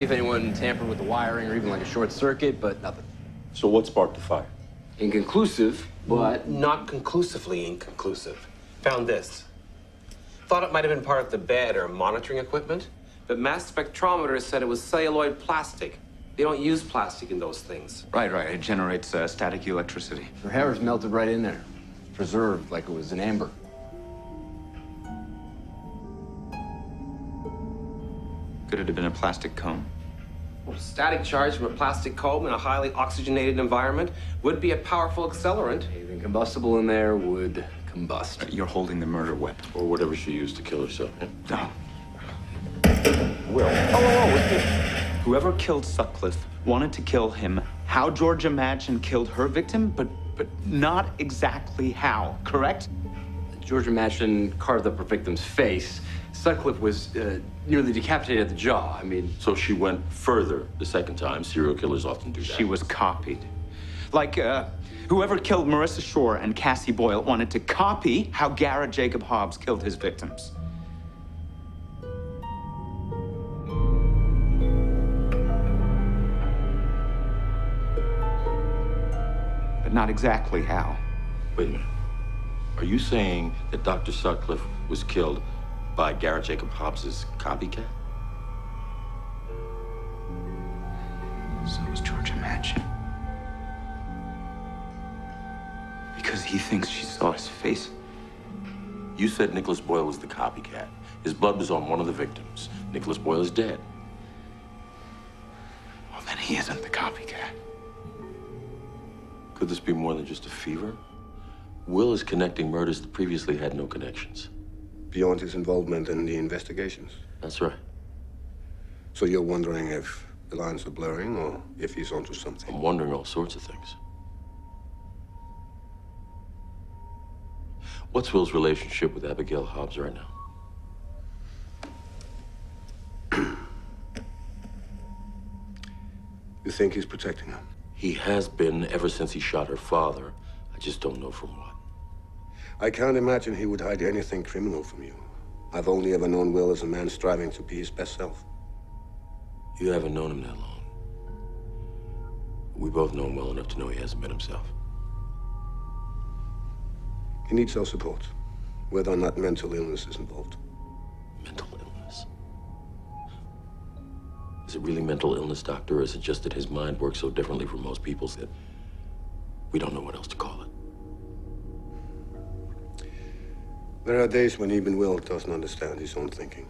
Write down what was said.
If anyone tampered with the wiring or even like a short circuit, but nothing. So what sparked the fire? Inconclusive, but... Not conclusively inconclusive. Found this. Thought it might have been part of the bed or monitoring equipment, but mass spectrometers said it was celluloid plastic. They don't use plastic in those things. Right. It generates static electricity. Her hair was melted right in there. Preserved like it was an amber. Could it have been a plastic cone? Well, static charge from a plastic comb in a highly oxygenated environment would be a powerful accelerant. Anything combustible in there would combust. You're holding the murder weapon. Or whatever she used to kill herself. Yeah? No. Will. Oh, whoever killed Sutcliffe wanted to kill him. How Georgia Madchen killed her victim, but not exactly how, correct? Georgia Madchen carved up her victim's face. Sutcliffe was nearly decapitated at the jaw. I mean... So she went further the second time. Serial killers often do that. She was copied. Like, whoever killed Marissa Shore and Cassie Boyle wanted to copy how Garrett Jacob Hobbs killed his victims. But not exactly how. Wait a minute. Are you saying that Dr. Sutcliffe was killed by Garrett Jacob Hobbs's copycat? So was Georgia Madchen. Because he thinks she saw his face. You said Nicholas Boyle was the copycat. His blood was on one of the victims. Nicholas Boyle is dead. Well, then he isn't the copycat. Could this be more than just a fever? Will is connecting murders that previously had no connections. Beyond his involvement in the investigations? That's right. So you're wondering if the lines are blurring or if he's onto something? I'm wondering all sorts of things. What's Will's relationship with Abigail Hobbs right now? You think he's protecting her? He has been ever since he shot her father. I just don't know from what. I can't imagine he would hide anything criminal from you. I've only ever known Will as a man striving to be his best self. You haven't known him that long. We both know him well enough to know he hasn't been himself. He needs our support, whether or not mental illness is involved. Mental illness? Is it really mental illness, Doctor, or is it just that his mind works so differently from most people's that we don't know what else to call it? There are days when even Will doesn't understand his own thinking.